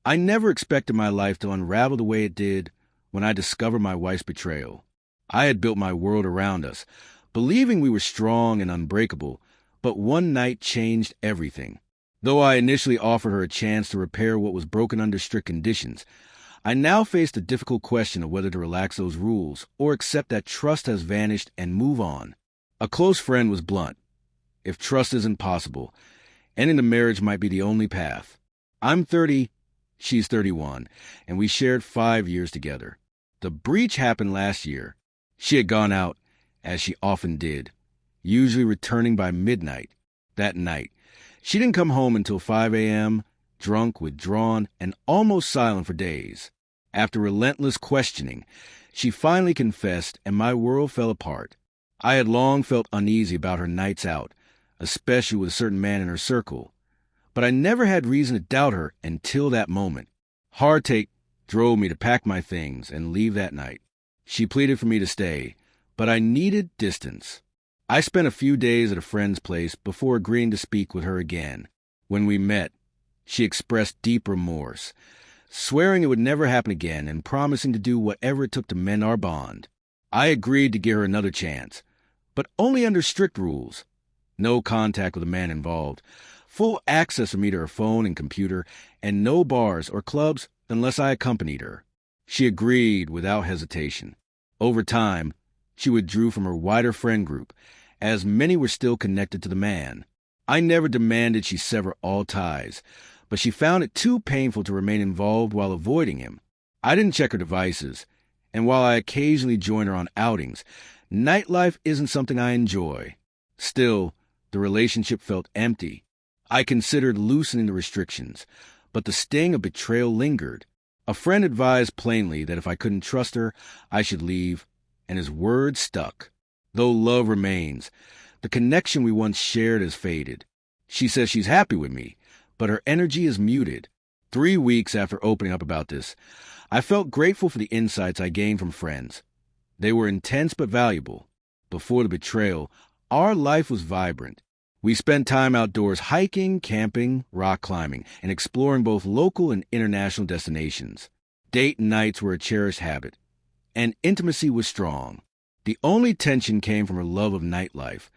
I never expected my life to unravel the way it did when I discovered my wife's betrayal. I had built my world around us, believing we were strong and unbreakable, but one night changed everything. Though I initially offered her a chance to repair what was broken under strict conditions, I now faced the difficult question of whether to relax those rules or accept that trust has vanished and move on. A close friend was blunt. If trust isn't possible, ending the marriage might be the only path. I'm 30, she's 31, and we shared 5 years together. The breach happened last year. She had gone out, as she often did, usually returning by midnight. That night, she didn't come home until 5 a.m., drunk, withdrawn, and almost silent for days. After relentless questioning, she finally confessed, and my world fell apart. I had long felt uneasy about her nights out, especially with a certain man in her circle, but I never had reason to doubt her until that moment. Heartache drove me to pack my things and leave that night. She pleaded for me to stay, but I needed distance. I spent a few days at a friend's place before agreeing to speak with her again. When we met, she expressed deep remorse, swearing it would never happen again and promising to do whatever it took to mend our bond. I agreed to give her another chance, but only under strict rules. No contact with the man involved, full access for me to her phone and computer, and no bars or clubs unless I accompanied her. She agreed without hesitation. Over time, she withdrew from her wider friend group, as many were still connected to the man. I never demanded she sever all ties, but she found it too painful to remain involved while avoiding him. I didn't check her devices, and while I occasionally join her on outings, nightlife isn't something I enjoy. Still, the relationship felt empty. I considered loosening the restrictions, but the sting of betrayal lingered. A friend advised plainly that if I couldn't trust her, I should leave, and his word stuck. Though love remains, the connection we once shared has faded. She says she's happy with me, but her energy is muted. 3 weeks after opening up about this, I felt grateful for the insights I gained from friends. They were intense but valuable. Before the betrayal, our life was vibrant. We spent time outdoors hiking, camping, rock climbing, and exploring both local and international destinations. Date nights were a cherished habit, and intimacy was strong. The only tension came from her love of nightlife,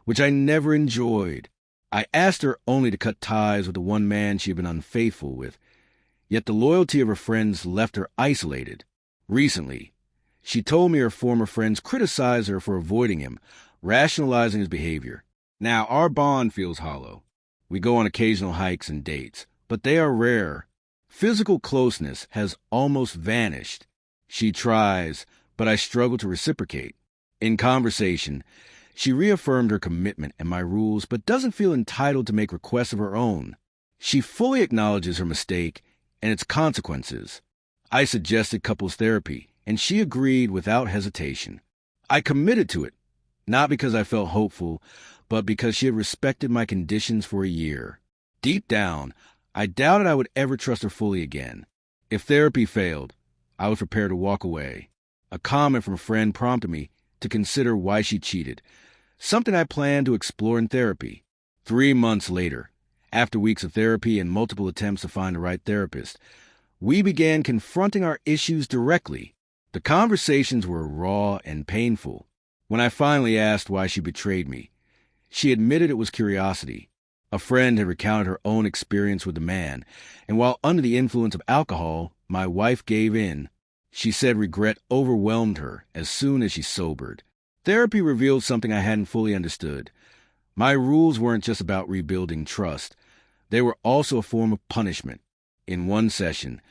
which I never enjoyed. I asked her only to cut ties with the one man she had been unfaithful with, yet the loyalty of her friends left her isolated. Recently, she told me her former friends criticized her for avoiding him, rationalizing his behavior. Now, our bond feels hollow. We go on occasional hikes and dates, but they are rare. Physical closeness has almost vanished. She tries, but I struggle to reciprocate. In conversation, she reaffirmed her commitment and my rules, but doesn't feel entitled to make requests of her own. She fully acknowledges her mistake and its consequences. I suggested couples therapy, and she agreed without hesitation. I committed to it, not because I felt hopeful, but because she had respected my conditions for a year. Deep down, I doubted I would ever trust her fully again. If therapy failed, I was prepared to walk away. A comment from a friend prompted me to consider why she cheated, something I planned to explore in therapy. 3 months later, after weeks of therapy and multiple attempts to find the right therapist, we began confronting our issues directly. The conversations were raw and painful. When I finally asked why she betrayed me, she admitted it was curiosity. A friend had recounted her own experience with the man, and while under the influence of alcohol, my wife gave in. She said regret overwhelmed her as soon as she sobered. Therapy revealed something I hadn't fully understood. My rules weren't just about rebuilding trust. They were also a form of punishment. In one session,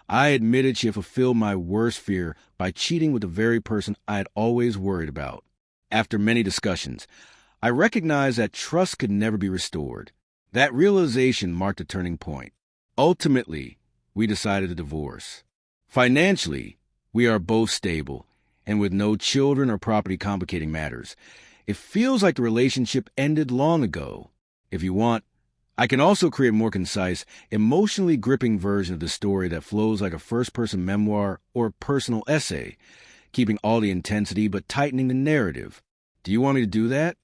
I admitted she had fulfilled my worst fear by cheating with the very person I had always worried about. After many discussions, I recognized that trust could never be restored. That realization marked a turning point. Ultimately, we decided to divorce. Financially, we are both stable, and with no children or property complicating matters. It feels like the relationship ended long ago. If you want, I can also create a more concise, emotionally gripping version of the story that flows like a first-person memoir or personal essay, keeping all the intensity but tightening the narrative. Do you want me to do that?